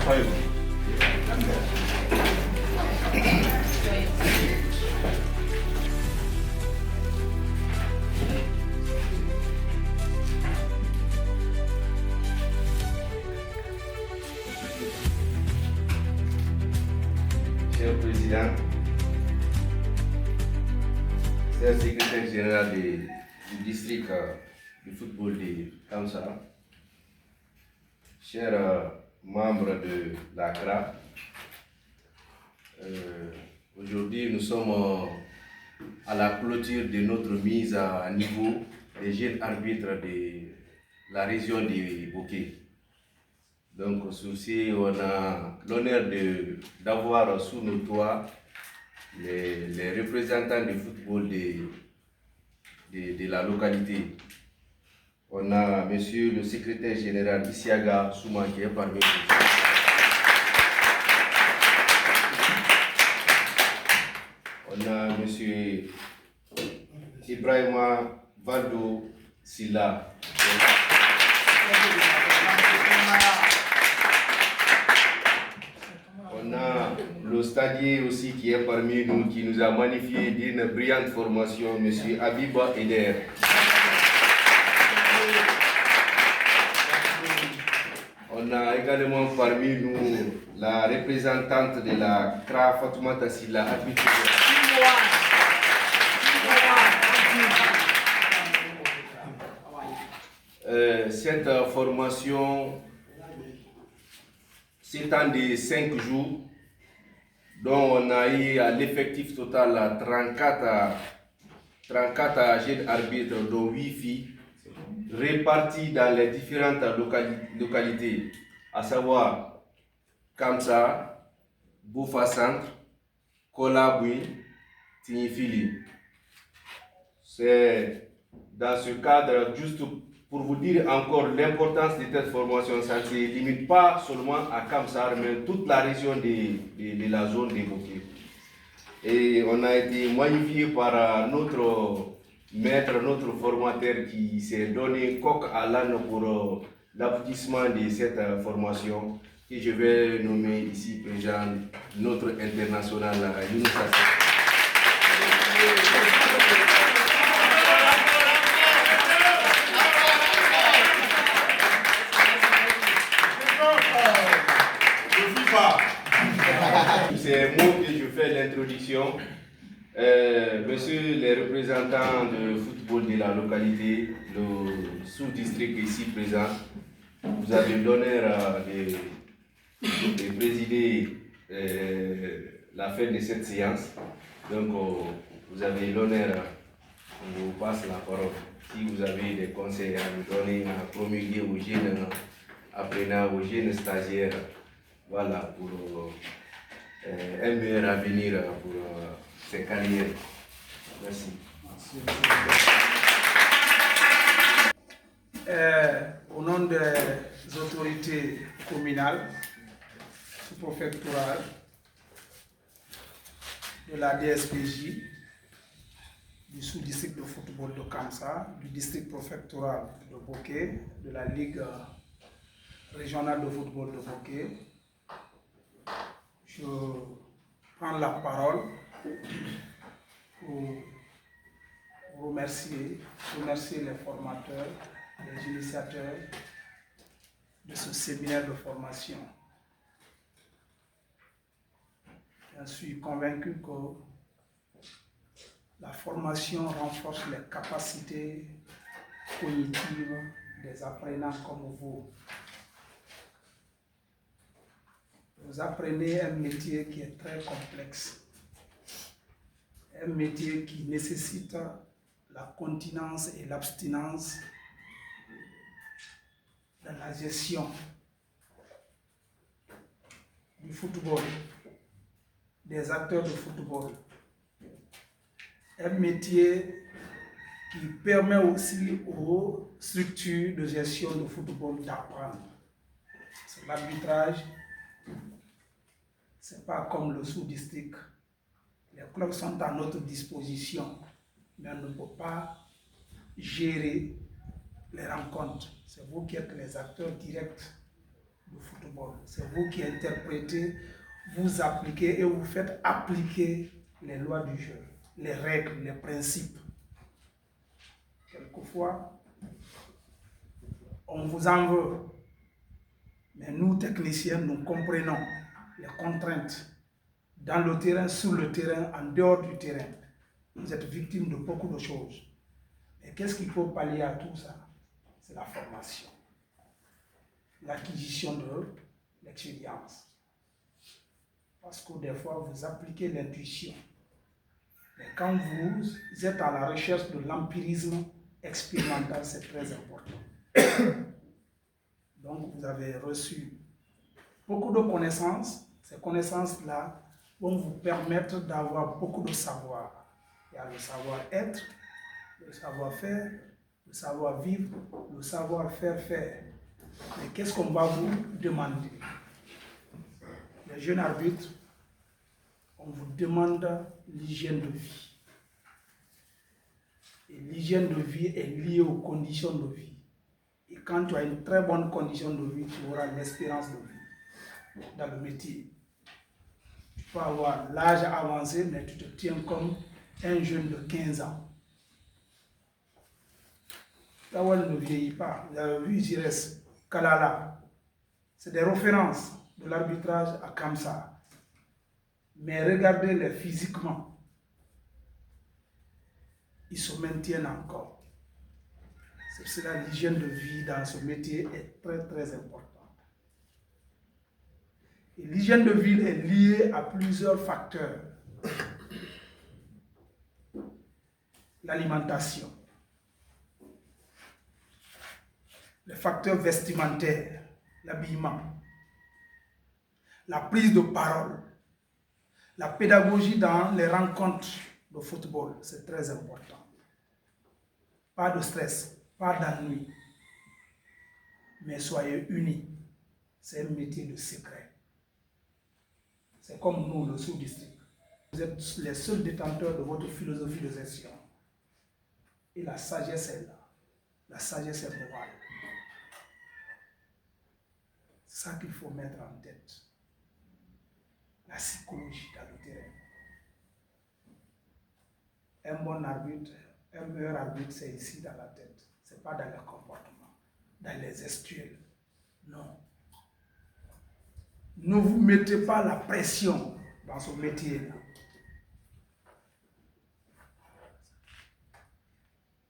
Cher Président, cher secrétaire général du district du football de Kamsa, chers membres de la CRA, aujourd'hui nous sommes à la clôture de notre mise à niveau des jeunes arbitres de la région de Bokeh. Donc, sur on a l'honneur d'avoir sous nos toits les représentants du football de la localité. On a monsieur le secrétaire général Isiaga Souma qui est parmi nous. On a monsieur Ibrahima Valdo Silla. On a le stadier aussi qui est parmi nous, qui nous a magnifié d'une brillante formation, M. Abiba Eder. On a également parmi nous la représentante de la CRA, Fatoumata Silla, arbitre. Cette formation s'étend de 5 jours, dont on a eu à l'effectif total 34 jeunes arbitres, dont 8 filles, répartis dans les différentes localités, à savoir Kamsa, Boufa Centre, Kolabui, Tinifili. C'est dans ce cadre, juste pour vous dire encore l'importance de cette formation, ça ne se limite pas seulement à Kamsar, mais toute la région de la zone de Bokeh. Et on a été magnifié par notre maître, notre formateur qui s'est donné coq à l'âne pour l'aboutissement de cette formation, que je vais nommer ici présent notre international Younous Assef. Ces mots que je fais l'introduction, monsieur les représentants de football de la localité, le sous-district ici présent, vous avez l'honneur de présider la fin de cette séance. Donc vous avez l'honneur, on vous passe la parole. Si vous avez des conseils à nous donner, à promulguer aux jeunes apprenants, aux jeunes stagiaires, voilà, pour un meilleur avenir pour ces carrières. Merci. Au nom des autorités communales, sous-préfectorales, de la DSPJ, du sous-district de football de Kamsa, du district préfectoral de Bokeh, de la Ligue régionale de football de Bokeh, je prends la parole pour remercier les formateurs, les initiateurs de ce séminaire de formation. Je suis convaincu que la formation renforce les capacités cognitives des apprenants comme vous. Vous apprenez un métier qui est très complexe, un métier qui nécessite la continence et l'abstinence dans la gestion du football, des acteurs de football. Un métier qui permet aussi aux structures de gestion de football d'apprendre. C'est l'arbitrage. Ce n'est pas comme le sous-district. Les clubs sont à notre disposition, mais on ne peut pas gérer les rencontres. C'est vous qui êtes les acteurs directs du football. football. C'est vous qui interprétez, vous appliquez et vous faites appliquer les lois du jeu, les règles, les principes. Quelquefois, on vous en veut. Mais nous, techniciens, nous comprenons les contraintes dans le terrain, sur le terrain, en dehors du terrain. Vous êtes victime de beaucoup de choses. Et qu'est-ce qui peut pallier à tout ça? C'est la formation, l'acquisition de l'expérience. Parce que des fois, vous appliquez l'intuition. Mais quand vous êtes à la recherche de l'empirisme expérimental, c'est très important. Donc, vous avez reçu beaucoup de connaissances. Ces connaissances-là vont vous permettre d'avoir beaucoup de savoir. Il y a le savoir-être, le savoir-faire, le savoir-vivre, le savoir-faire. Mais qu'est-ce qu'on va vous demander? Les jeunes arbitres, on vous demande l'hygiène de vie. Et l'hygiène de vie est liée aux conditions de vie. Et quand tu as une très bonne condition de vie, tu auras l'espérance de vie dans le métier. Tu peux avoir l'âge avancé, mais tu te tiens comme un jeune de 15 ans. Tawal ne vieillit pas. Vous avez vu Jires, Kalala. C'est des références de l'arbitrage à Kamsa. Mais regardez-les physiquement. Ils se maintiennent encore. C'est cela, l'hygiène de vie dans ce métier est très très importante. Et l'hygiène de vie est liée à plusieurs facteurs. L'alimentation, les facteurs vestimentaires, l'habillement, la prise de parole, la pédagogie dans les rencontres de football, c'est très important. Pas de stress, pas d'ennui, mais soyez unis. C'est un métier de secret. C'est comme nous, le sous-district. Vous êtes les seuls détenteurs de votre philosophie de gestion. Et la sagesse est là. La sagesse est morale. C'est ça qu'il faut mettre en tête. La psychologie dans le terrain. Un bon arbitre, un meilleur arbitre, c'est ici dans la tête. Ce n'est pas dans le comportement, dans les gestuels. Non. Ne vous mettez pas la pression dans ce métier-là.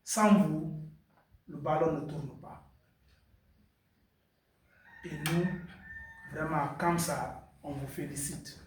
Sans vous, le ballon ne tourne pas. Et nous, vraiment, comme ça, on vous félicite.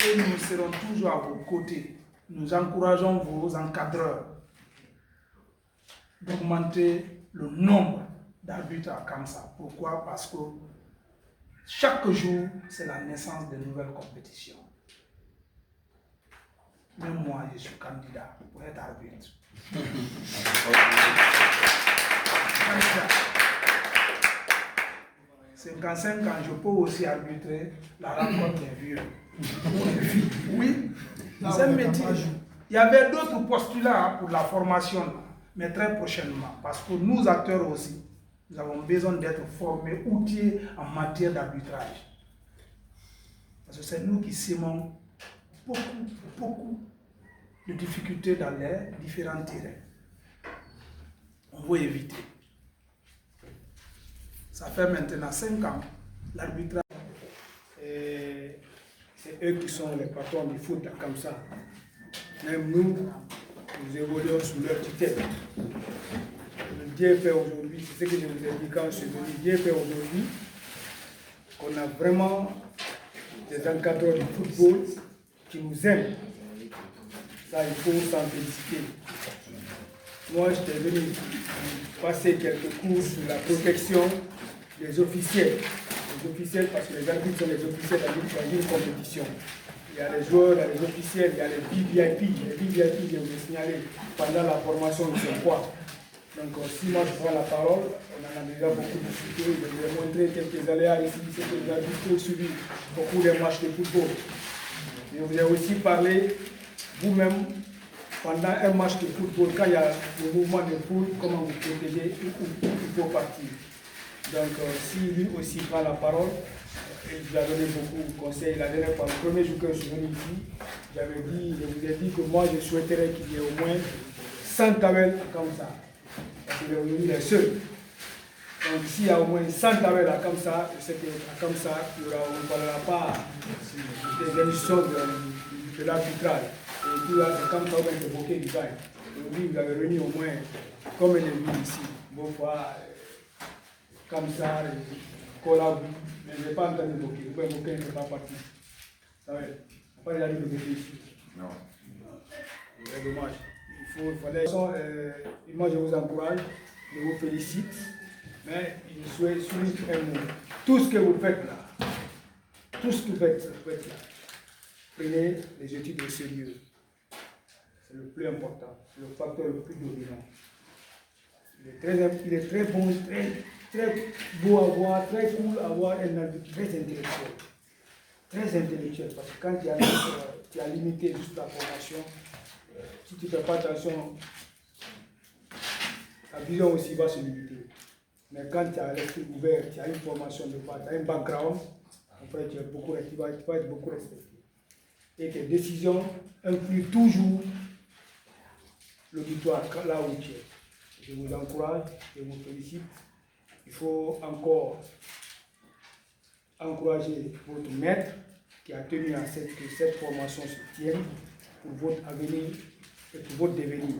Et nous serons toujours à vos côtés. Nous encourageons vos encadreurs d'augmenter le nombre d'arbitres à Kamsa. Pourquoi? Parce que chaque jour, c'est la naissance de nouvelles compétitions. Même moi, je suis candidat pour être arbitre. 55 ans, je peux aussi arbitrer la rencontre des vieux. Oui, c'est un métier. Il y avait d'autres postulats pour la formation, mais très prochainement, parce que nous, acteurs aussi, nous avons besoin d'être formés, outillés en matière d'arbitrage. Parce que c'est nous qui sémons beaucoup de difficultés dans les différents terrains. On veut éviter. Ça fait maintenant 5 ans, l'arbitrage. C'est eux qui sont les patrons du foot comme ça. Même nous évoluons sous leur tutelle. Le Dieu fait aujourd'hui, c'est ce que je vous ai dit quand je suis venu, Dieu fait aujourd'hui qu'on a vraiment des encadreurs du football qui nous aiment. Ça, il faut s'en féliciter. Moi, j'étais venu passer quelques cours sur la protection des officiels. Les officiels, parce que les arbitres sont les officiels dans une compétition. Il y a les joueurs, il y a les officiels, il y a les VVIP. Les VVIP, je vous ai signalé pendant la formation, ils sont quoi? Donc, si moi je prends la parole, on en a déjà beaucoup discuté. Je vous ai montré quelques aléas ici, c'est que les arbitres ont suivi beaucoup de matchs de football. Je vous ai aussi parlé, vous-même, pendant un match de football, quand il y a le mouvement de foule, comment vous protéger, il faut partir. Donc, si lui aussi prend la parole, il vous a donné beaucoup de conseils. La dernière fois, le premier jour que je suis venu ici, je vous ai dit que moi, je souhaiterais qu'il y ait au moins 100 tawels comme ça. Parce qu'il est aujourd'hui les seuls. Donc, s'il y a au moins 100 tawels à comme ça, je sais qu'à comme ça, on ne parlera pas des émissions de l'arbitrage. Et tout là, c'est comme ça que le bouquet du gagne. Aujourd'hui, vous avez réuni au moins, comme il est venu ici, bon fois, comme ça, collab, mais je n'ai pas entendu le bouquet. Le bouquet n'est pas parti. Ça va, il n'y a pas de bouquet ici. Non. C'est dommage. Il fallait. Moi, je vous encourage, je vous félicite, mais je souhaite souligner un mot. Tout ce que vous faites là, tout ce que vous faites là, prenez les études au sérieux. C'est le plus important, c'est le facteur le plus dominant. Il est très bon, très beau à voir, très cool à voir, un arbitre très intellectuel. Très intellectuel, parce que quand tu as limité juste la formation, si tu ne fais pas attention, ta vision aussi va se limiter. Mais quand tu as l'esprit ouvert, tu as une formation de base, tu as un background, après tu vas être beaucoup respecté. Et tes décisions incluent toujours l'auditoire là où tu es. Je vous encourage, je vous félicite. Il faut encore encourager votre maître qui a tenu à ce que cette formation se tienne pour votre avenir et pour votre devenir.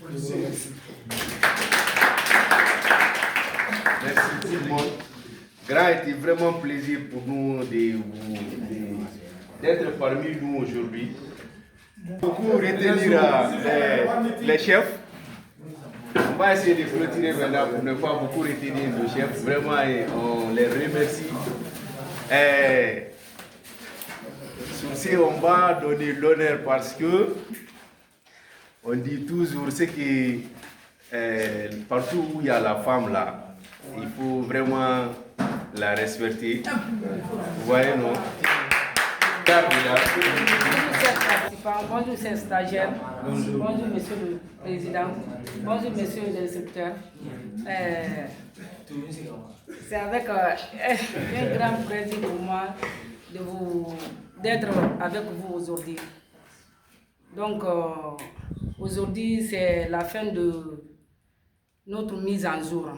Je vous remercie. Merci tout le monde. Grand, était vraiment plaisir pour nous d'être parmi nous aujourd'hui. Beaucoup retenir les chefs. On va essayer de clôturer maintenant pour ne pas beaucoup retenir nos chefs. Vraiment, on les remercie. Sur ce, on va donner l'honneur parce que on dit toujours ce que partout où il y a la femme là, il faut vraiment la respecter. Vous voyez, non? Bonjour, chers stagiaires. Bonjour, monsieur le président. Bonjour, monsieur le secrétaire. C'est avec un grand plaisir pour moi d'être avec vous aujourd'hui. Donc, aujourd'hui, c'est la fin de notre mise en jour.